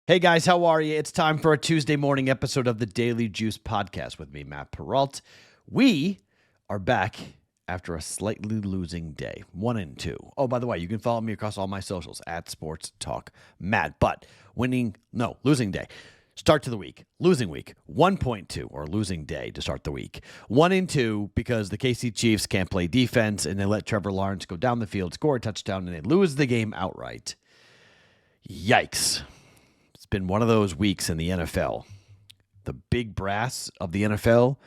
Hey guys, how are you? It's time for a Tuesday morning episode of the Daily Juice podcast with me, Matt Perrault. We are back after a slightly losing day, 1-2. Oh, by the way, you can follow me across all my socials at Sports Talk Matt. But losing day. Start to the week, losing week, 1.2 or losing day to start the week. 1-2 because the KC Chiefs can't play defense and they let Trevor Lawrence go down the field, score a touchdown, and they lose the game outright. Yikes. It's been one of those weeks in the NFL. The big brass of the NFL,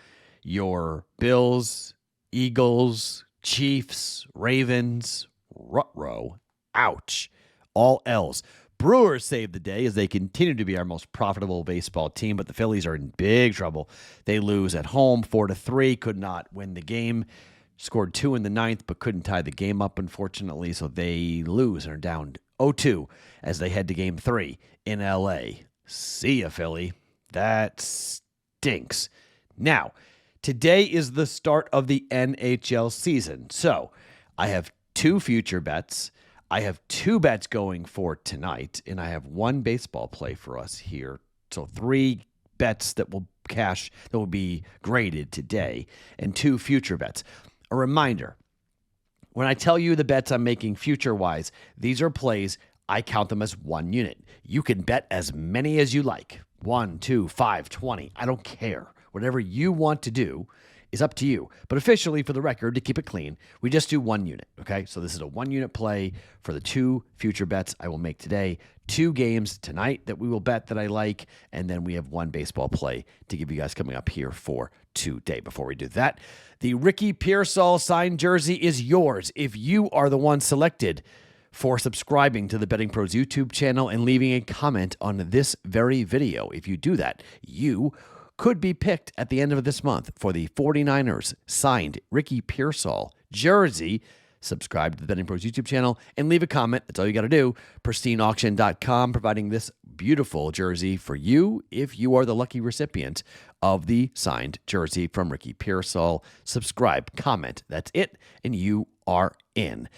your Bills, Eagles, Chiefs, Ravens, ruh-roh, ouch, all L's. Brewers saved the day as they continue to be our most profitable baseball team, but the Phillies are in big trouble. They lose at home 4-3, could not win the game. Scored 2 in the ninth, but couldn't tie the game up, unfortunately, so they lose and are down 0-2 as they head to Game 3 in L.A. See ya, Philly. That stinks. Now, today is the start of the NHL season, so I have 2 future bets. I have 2 bets going for tonight, and I have 1 baseball play for us here. So 3 bets that will cash, that will be graded today, and 2 future bets. A reminder, when I tell you the bets I'm making future-wise, these are plays. I count them as 1 unit. You can bet as many as you like. 1, 2, 5, 20. I don't care. Whatever you want to do is up to you. But officially, for the record, to keep it clean, we just do 1 unit, okay? So this is a 1 unit play for the 2 future bets I will make today. 2 games tonight that we will bet that I like, and then we have 1 baseball play to give you guys coming up here for today. Before we do that, the Ricky Pearsall signed jersey is yours if you are the one selected for subscribing to the BettingPros YouTube channel and leaving a comment on this very video. If you do that, you could be picked at the end of this month for the 49ers signed Ricky Pearsall jersey. Subscribe to the BettingPros YouTube channel and leave a comment. That's all you got to do. PristineAuction.com providing this beautiful jersey for you if you are the lucky recipient of the signed jersey from Ricky Pearsall. Subscribe, comment. That's it, and you are in.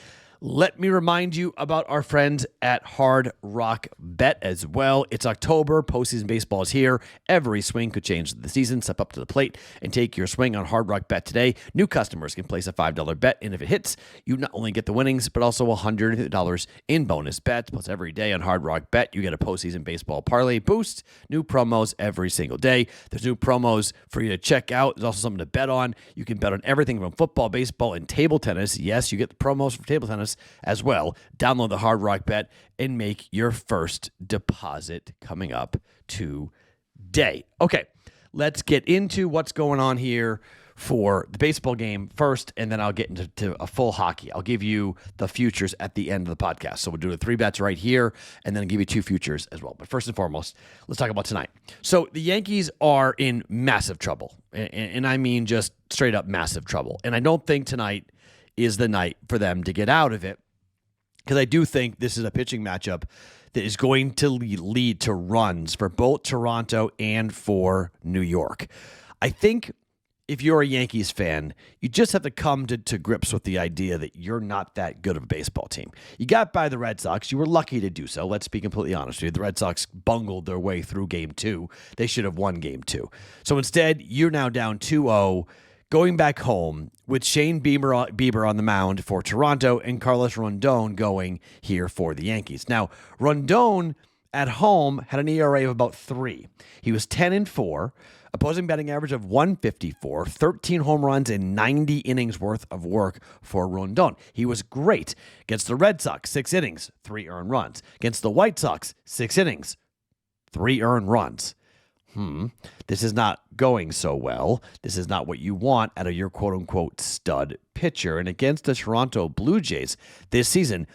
Let me remind you about our friends at Hard Rock Bet as well. It's October. Postseason baseball is here. Every swing could change the season. Step up to the plate and take your swing on Hard Rock Bet today. New customers can place a $5 bet, and if it hits, you not only get the winnings, but also $100 in bonus bets. Plus, every day on Hard Rock Bet, you get a postseason baseball parlay boost. New promos every single day. There's new promos for you to check out. There's also something to bet on. You can bet on everything from football, baseball, and table tennis. Yes, you get the promos for table tennis as well. Download the Hard Rock Bet and make your first deposit coming up today. Okay, let's get into what's going on here for the baseball game first, and then I'll get into a full hockey. I'll give you the futures at the end of the podcast. So we'll do the 3 bets right here, and then I'll give you 2 futures as well. But first and foremost, let's talk about tonight. So the Yankees are in massive trouble, and I mean just straight up massive trouble. And I don't think tonight is the night for them to get out of it, because I do think this is a pitching matchup that is going to lead to runs for both Toronto and for New York. I think if you're a Yankees fan, you just have to come to grips with the idea that you're not that good of a baseball team. You got by the Red Sox. You were lucky to do so. Let's be completely honest with you. The Red Sox bungled their way through Game 2. They should have won Game 2. So instead, you're now down 2-0. Going back home with Shane Bieber on the mound for Toronto and Carlos Rondon going here for the Yankees. Now, Rondon at home had an ERA of about 3. He was 10-4, opposing batting average of 154, 13 home runs and 90 innings worth of work for Rondon. He was great against the Red Sox, 6 innings, 3 earned runs. Against the White Sox, 6 innings, 3 earned runs. This is not going so well. This is not what you want out of your quote-unquote stud pitcher. And against the Toronto Blue Jays this season,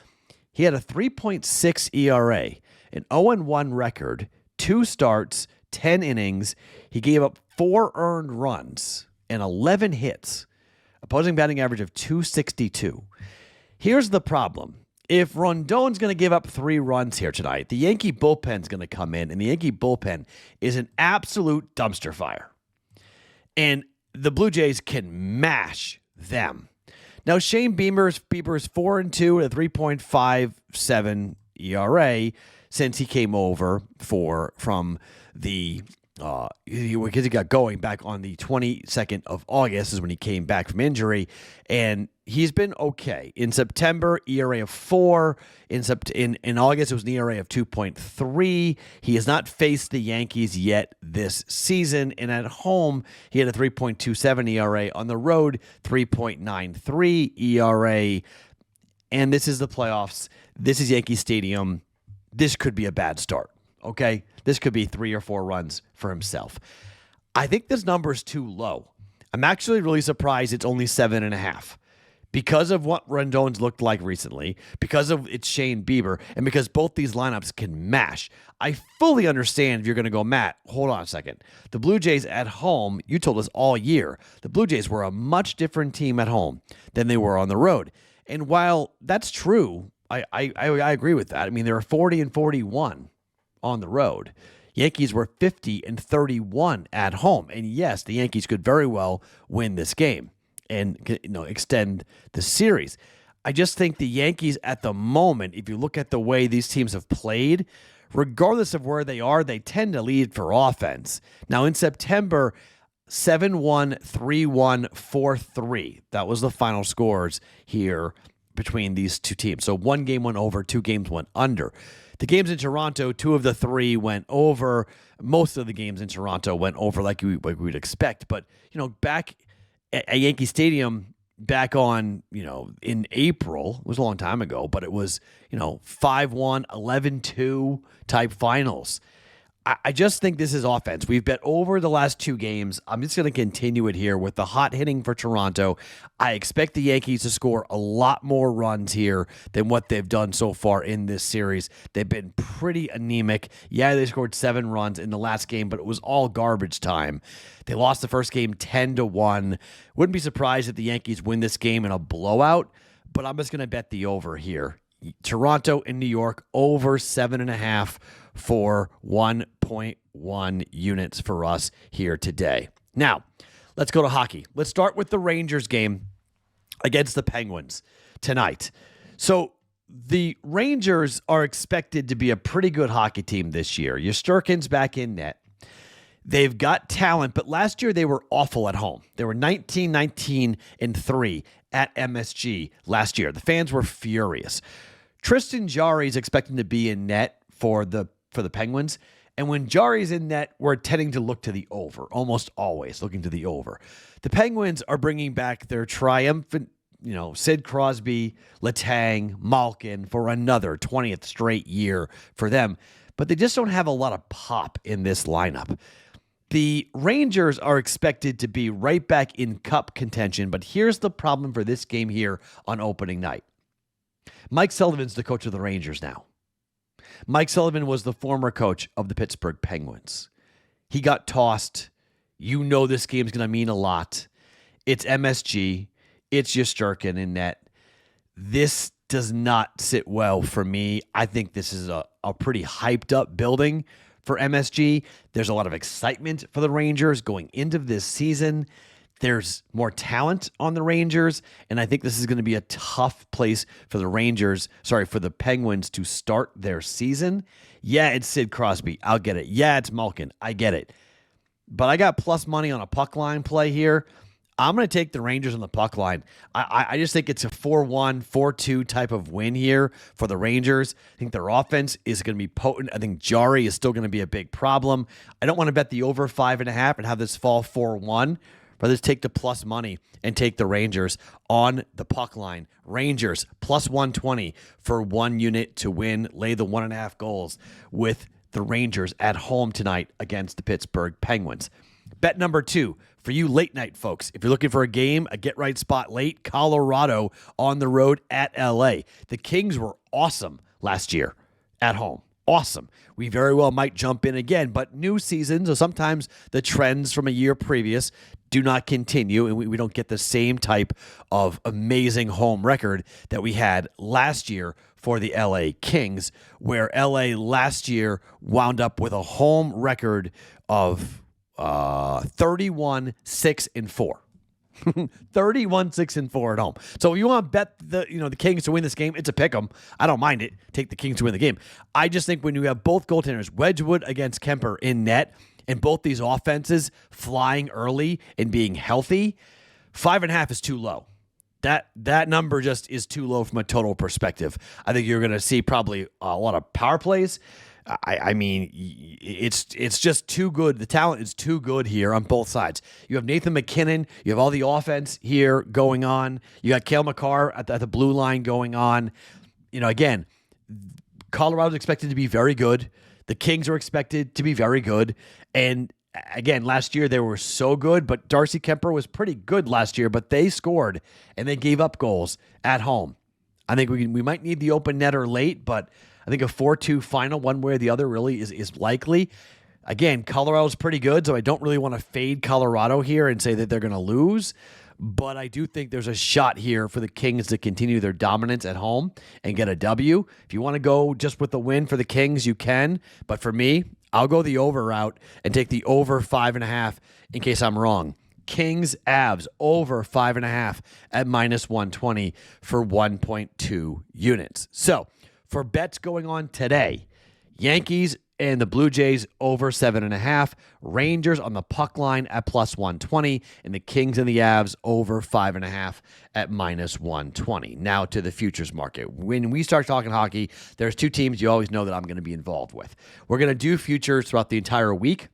he had a 3.6 ERA, an 0-1 record, 2 starts, 10 innings. He gave up 4 earned runs and 11 hits, opposing batting average of 262. Here's the problem. If Rondon's going to give up 3 runs here tonight, the Yankee bullpen's going to come in, and the Yankee bullpen is an absolute dumpster fire. And the Blue Jays can mash them. Now, Shane Bieber's 4-2 at a 3.57 ERA, since he came over from the because he got going back on the 22nd of August is when he came back from injury, and he's been okay. In September, ERA of 4. In August, it was an ERA of 2.3. He has not faced the Yankees yet this season, and at home, he had a 3.27 ERA. On the road, 3.93 ERA. And this is the playoffs. This is Yankee Stadium. This could be a bad start. Okay, this could be 3 or 4 runs for himself. I think this number is too low. I'm actually really surprised it's only 7.5 because of what Rendon's looked like recently, because of it's Shane Bieber, and because both these lineups can mash. I fully understand if you're going to go, Matt, hold on a second. The Blue Jays at home, you told us all year, the Blue Jays were a much different team at home than they were on the road. And while that's true, I agree with that. I mean, they were 40-41 on the road. Yankees were 50-31 at home. And yes, the Yankees could very well win this game and extend the series. I just think the Yankees at the moment, if you look at the way these teams have played, regardless of where they are, they tend to lead for offense. Now in September, 7-1, 3-1, 4-3. That was the final scores here between these two teams. So 1 game went over, 2 games went under. The games in Toronto, 2 of the 3 went over. Most of the games in Toronto went over like we'd expect. But, back at Yankee Stadium, back on, in April, it was a long time ago, but it was, 5-1, 11-2 type finals. I just think this is offense. We've bet over the last 2 games. I'm just going to continue it here with the hot hitting for Toronto. I expect the Yankees to score a lot more runs here than what they've done so far in this series. They've been pretty anemic. Yeah, they scored 7 runs in the last game, but it was all garbage time. They lost the first game 10-1. Wouldn't be surprised if the Yankees win this game in a blowout, but I'm just going to bet the over here. Toronto and New York over 7.5 for 1.1 units for us here today. Now, let's go to hockey. Let's start with the Rangers game against the Penguins tonight. So the Rangers are expected to be a pretty good hockey team this year. Shesterkin's back in net. They've got talent, but last year they were awful at home. They were 19-19-3 at MSG last year. The fans were furious. Tristan Jarry is expecting to be in net for the Penguins. And when Jarry's in net, we're tending to look to the over, almost always looking to the over. The Penguins are bringing back their triumphant, Sid Crosby, Letang, Malkin for another 20th straight year for them. But they just don't have a lot of pop in this lineup. The Rangers are expected to be right back in cup contention, but here's the problem for this game here on opening night. Mike Sullivan's the coach of the Rangers now. Mike Sullivan was the former coach of the Pittsburgh Penguins. He got tossed. This game's going to mean a lot. It's MSG. It's Shesterkin in net. This does not sit well for me. I think this is a pretty hyped up building for MSG. There's a lot of excitement for the Rangers going into this season. There's more talent on the Rangers, and I think this is going to be a tough place for the Penguins to start their season. Yeah, it's Sid Crosby. I'll get it. Yeah, it's Malkin. I get it. But I got plus money on a puck line play here. I'm going to take the Rangers on the puck line. I just think it's a 4-1, 4-2 type of win here for the Rangers. I think their offense is going to be potent. I think Jarry is still going to be a big problem. I don't want to bet the over 5.5 and have this fall 4-1. Rather just take the plus money and take the Rangers on the puck line. Rangers plus 120 for 1 unit to win. Lay the 1.5 goals with the Rangers at home tonight against the Pittsburgh Penguins. Bet number 2 for you late night folks. If you're looking for a game, a get right spot late, Colorado on the road at LA. The Kings were awesome last year at home. Awesome. We very well might jump in again, but new seasons, or sometimes the trends from a year previous do not continue, and we don't get the same type of amazing home record that we had last year for the LA Kings, where LA last year wound up with a home record of 31-6-4. 31-6-4 at home. So if you want to bet the Kings to win this game, it's a pick 'em. I don't mind it. Take the Kings to win the game. I just think when you have both goaltenders, Wedgwood against Kemper in net, and both these offenses flying early and being healthy, 5.5 is too low. That number just is too low from a total perspective. I think you're going to see probably a lot of power plays. I mean, it's just too good. The talent is too good here on both sides. You have Nathan McKinnon. You have all the offense here going on. You got Cale Makar at the blue line going on. Again, Colorado's expected to be very good. The Kings are expected to be very good. And again, last year they were so good, but Darcy Kemper was pretty good last year, but they scored and they gave up goals at home. I think we might need the open netter late, but I think a 4-2 final, one way or the other, really is likely. Again, Colorado's pretty good, so I don't really want to fade Colorado here and say that they're going to lose, but I do think there's a shot here for the Kings to continue their dominance at home and get a W. If you want to go just with the win for the Kings, you can, but for me, I'll go the over route and take the over 5.5 in case I'm wrong. Kings, Avs, over 5.5 at -120 for 1.2 units. So for bets going on today, Yankees and the Blue Jays over 7.5, Rangers on the puck line at +120, and the Kings and the Avs over 5.5 at -120. Now to the futures market. When we start talking hockey, there's two teams you always know that I'm going to be involved with. We're going to do futures throughout the entire week.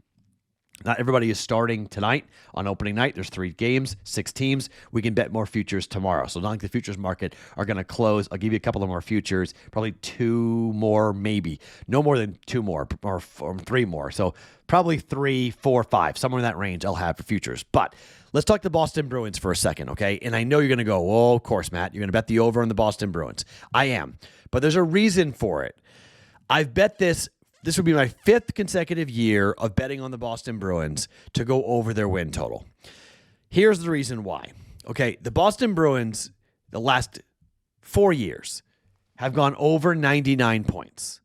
Not everybody is starting tonight on opening night. There's 3 games, 6 teams. We can bet more futures tomorrow. So not like the futures market are going to close. I'll give you a couple of more futures, probably 2 more, maybe. No more than 2 more or 3 more. So probably 3, 4, 5, somewhere in that range I'll have for futures. But let's talk the Boston Bruins for a second, okay? And I know you're going to go, oh, of course, Matt. You're going to bet the over on the Boston Bruins. I am. But there's a reason for it. I've bet this. This would be my 5th consecutive year of betting on the Boston Bruins to go over their win total. Here's the reason why. Okay, the Boston Bruins, the last 4 years, have gone over 99 points.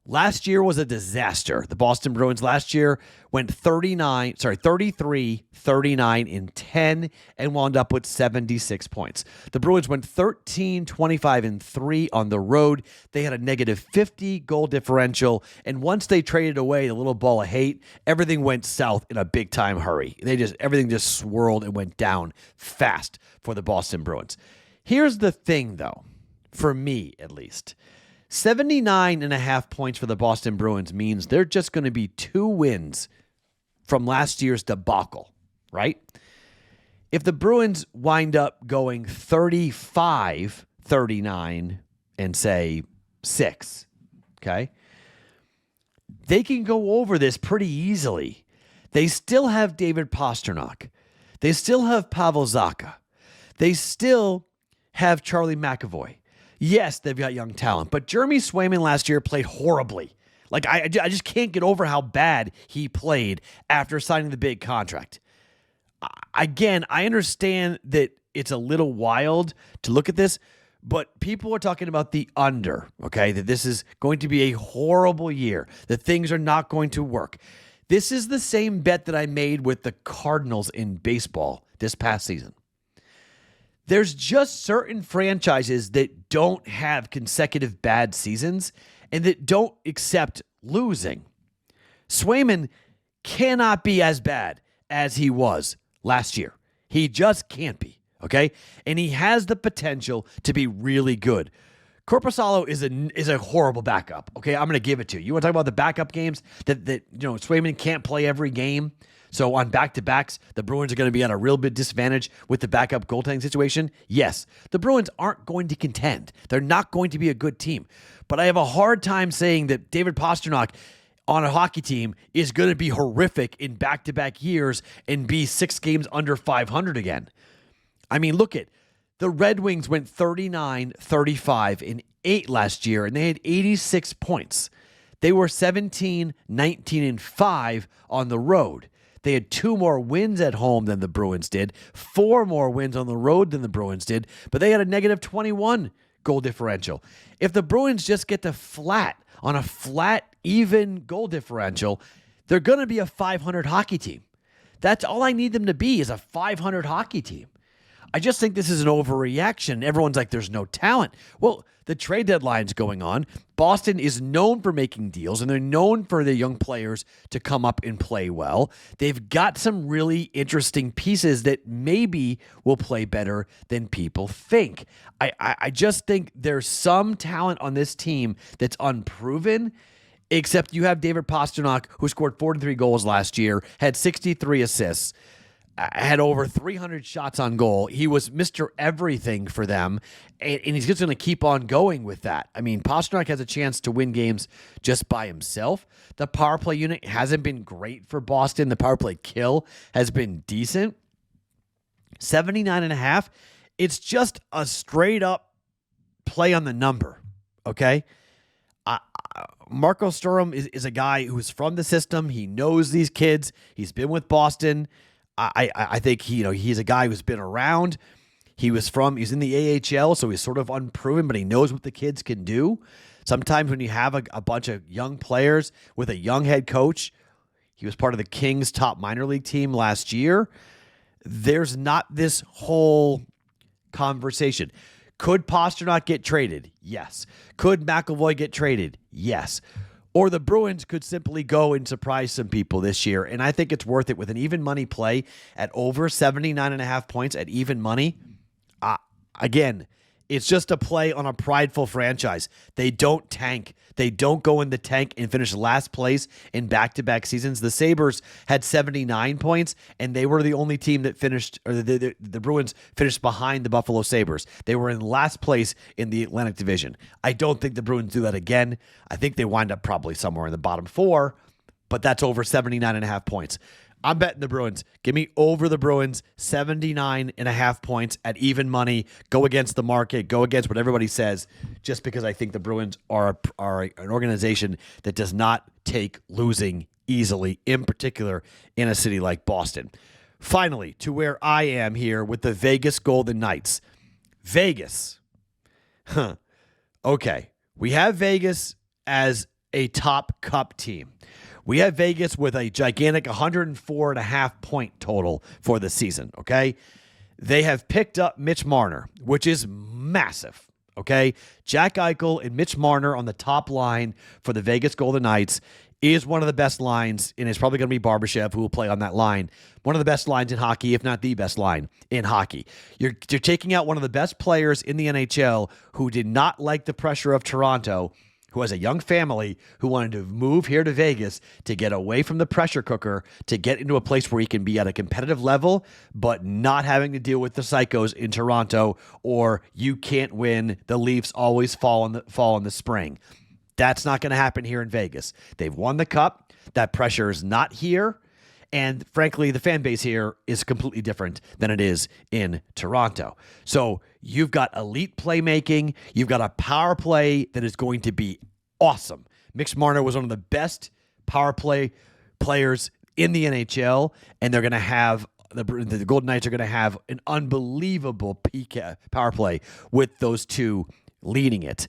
Last year was a disaster. The Boston Bruins last year went 33, 39, and 10 and wound up with 76 points. The Bruins went 13, 25, and 3 on the road. They had a -50 goal differential, and once they traded away the little ball of hate, everything went south in a big-time hurry. Everything just swirled and went down fast for the Boston Bruins. Here's the thing, though, for me at least. 79.5 points for the Boston Bruins means they're just going to be 2 wins from last year's debacle, right? If the Bruins wind up going 35, 39, and say 6, okay, they can go over this pretty easily. They still have David Pastrnak. They still have Pavel Zacha. They still have Charlie McAvoy. Yes, they've got young talent, but Jeremy Swayman last year played horribly. Like, I just can't get over how bad he played after signing the big contract. Again, I understand that it's a little wild to look at this, but people are talking about the under, okay? That this is going to be a horrible year, that things are not going to work. This is the same bet that I made with the Cardinals in baseball this past season. There's just certain franchises that don't have consecutive bad seasons and that don't accept losing. Swayman cannot be as bad as he was last year. He just can't be, okay? And he has the potential to be really good. Korpisalo is a horrible backup, okay? I'm going to give it to you. You want to talk about the backup games that Swayman can't play every game? So on back-to-backs, the Bruins are going to be at a real big disadvantage with the backup goaltending situation? Yes. The Bruins aren't going to contend. They're not going to be a good team. But I have a hard time saying that David Pastrnak on a hockey team is going to be horrific in back-to-back years and be 6 games under 500 again. I mean, look at the Red Wings went 39, 35, and 8 last year, and they had 86 points. They were 17, 19, and 5 on the road. They had 2 more wins at home than the Bruins did, 4 more wins on the road than the Bruins did, but they had a -21 goal differential. If the Bruins just get to flat, on a flat, even goal differential, they're going to be a 500 hockey team. That's all I need them to be, is a 500 hockey team. I just think this is an overreaction. Everyone's like, there's no talent. Well, the trade deadline's going on. Boston is known for making deals, and they're known for their young players to come up and play well. They've got some really interesting pieces that maybe will play better than people think. I just think there's some talent on this team that's unproven, except you have David Pastrnak, who scored 43 goals last year, had 63 assists, had over 300 shots on goal. He was Mr. Everything for them, and he's just going to keep on going with that. I mean, Pastrnak has a chance to win games just by himself. The power play unit hasn't been great for Boston. The power play kill has been decent. 79.5, it's just a straight up play on the number, okay? Marco Sturm is a guy who's from the system. He knows these kids. He's been with Boston. I think he's a guy who's been around. He's in the AHL, so he's sort of unproven, but he knows what the kids can do. Sometimes when you have a bunch of young players with a young head coach, he was part of the Kings' top minor league team last year, there's not this whole conversation. Could Pastrnak get traded? Yes. Could McAvoy get traded? Yes. Or the Bruins could simply go and surprise some people this year. And I think it's worth it with an even money play at over 79.5 points at even money. Again, it's just a play on a prideful franchise. They don't tank. They don't go in the tank and finish last place in back-to-back seasons. The Sabres had 79 points, and they were the only team that finished, or the Bruins finished behind the Buffalo Sabres. They were in last place in the Atlantic Division. I don't think the Bruins do that again. I think they wind up probably somewhere in the bottom four, but that's over 79.5 points. I'm betting the Bruins. Give me over the Bruins, 79.5 points at even money. Go against the market. Go against what everybody says, just because I think the Bruins are an organization that does not take losing easily, in particular in a city like Boston. Finally, to where I am here with the Vegas Golden Knights. Vegas. Okay. We have Vegas as a top cup team. We have Vegas with a gigantic 104.5 point total for the season, okay? They have picked up Mitch Marner, which is massive, okay? Jack Eichel and Mitch Marner on the top line for the Vegas Golden Knights is one of the best lines, and it's probably going to be Barbashev who will play on that line. One of the best lines in hockey, if not the best line in hockey. You're taking out one of the best players in the NHL who did not like the pressure of Toronto, who has a young family, who wanted to move here to Vegas to get away from the pressure cooker, to get into a place where he can be at a competitive level, but not having to deal with the psychos in Toronto, or you can't win, the Leafs always fall in the spring. That's not going to happen here in Vegas. They've won the cup. That pressure is not here. And frankly, the fan base here is completely different than it is in Toronto. So you've got elite playmaking. You've got a power play that is going to be awesome. Mitch Marner was one of the best power play players in the NHL, and they're going to have the Golden Knights are going to have an unbelievable power play with those two leading it.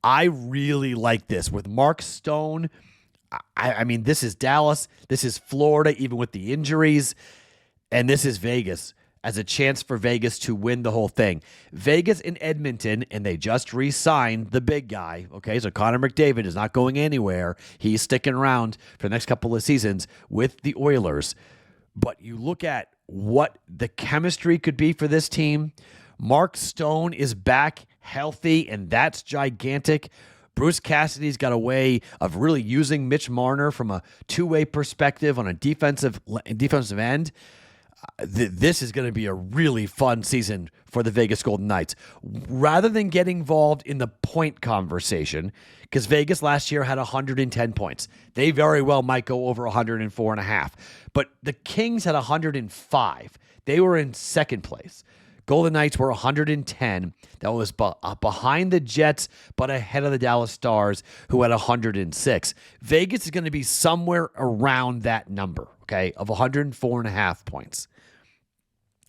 I really like this with Mark Stone. I mean, this is Dallas. This is Florida, even with the injuries. And this is Vegas as a chance for Vegas to win the whole thing. Vegas and Edmonton, and they just re-signed the big guy. Okay, so Connor McDavid is not going anywhere. He's sticking around for the next couple of seasons with the Oilers. But you look at what the chemistry could be for this team. Mark Stone is back healthy, and that's gigantic. Bruce Cassidy's got a way of really using Mitch Marner from a two-way perspective on a defensive end. This is going to be a really fun season for the Vegas Golden Knights. Rather than get involved in the point conversation, because Vegas last year had 110 points. They very well might go over 104.5. But the Kings had 105. They were in second place. Golden Knights were 110. That was behind the Jets, but ahead of the Dallas Stars, who had 106. Vegas is going to be somewhere around that number, okay, of 104.5 points.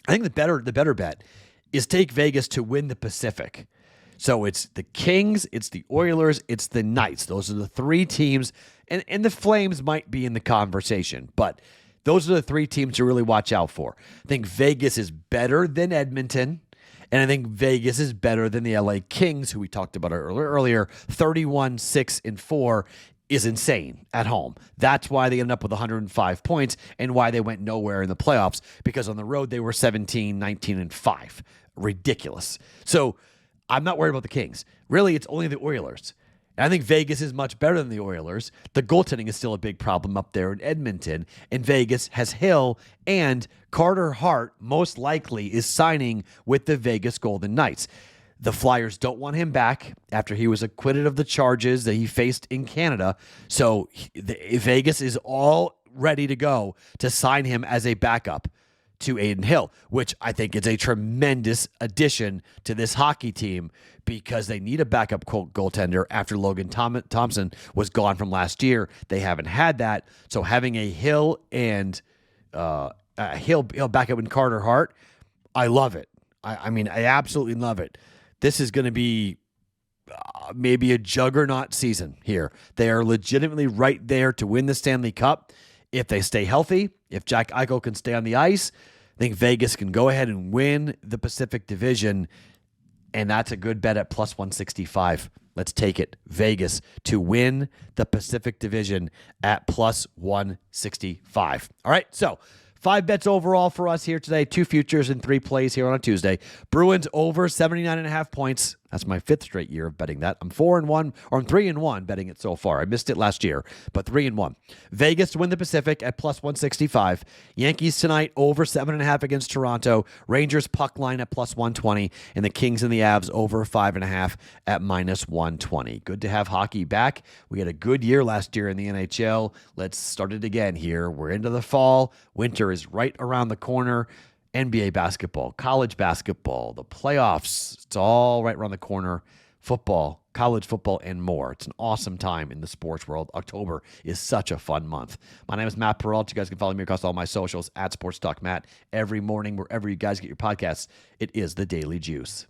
I think the better bet is take Vegas to win the Pacific. So it's the Kings, it's the Oilers, it's the Knights. Those are the three teams, and the Flames might be in the conversation, but Those are the three teams to really watch out for. I think Vegas is better than Edmonton, and I think Vegas is better than the LA Kings, who we talked about earlier. 31-6-4 is insane at home. That's why they ended up with 105 points and why they went nowhere in the playoffs, because on the road they were 17-19-5. Ridiculous. So I'm not worried about the Kings. Really, it's only the Oilers. And I think Vegas is much better than the Oilers. The goaltending is still a big problem up there in Edmonton. And Vegas has Hill, and Carter Hart most likely is signing with the Vegas Golden Knights. The Flyers don't want him back after he was acquitted of the charges that he faced in Canada. So Vegas is all ready to go to sign him as a backup to Adin Hill, which I think is a tremendous addition to this hockey team, because they need a backup goaltender after Logan Thompson was gone from last year. They haven't had that. So having a Hill and Hill backup in Carter Hart, I love it. I mean, I absolutely love it. This is going to be maybe a juggernaut season here. They are legitimately right there to win the Stanley Cup. If they stay healthy, if Jack Eichel can stay on the ice, I think Vegas can go ahead and win the Pacific Division, and that's a good bet at plus 165. Let's take it. Vegas to win the Pacific Division at plus 165. All right, so 5 bets overall for us here today. 2 futures and 3 plays here on a Tuesday. Bruins over 79.5 points. That's my 5th straight year of betting that. I'm 4-1, or I'm 3-1 betting it so far. I missed it last year, but 3-1. Vegas to win the Pacific at plus 165. Yankees tonight over 7.5 against Toronto. Rangers puck line at plus 120, and the Kings and the Avs over 5.5 at minus 120. Good to have hockey back. We had a good year last year in the NHL. Let's start it again here. We're into the fall. Winter is right around the corner. NBA basketball, college basketball, the playoffs, it's all right around the corner. Football, college football, and more. It's an awesome time in the sports world. October is such a fun month. My name is Matt Perrault. You guys can follow me across all my socials at Sports Talk Matt every morning, wherever you guys get your podcasts. It is the Daily Juice.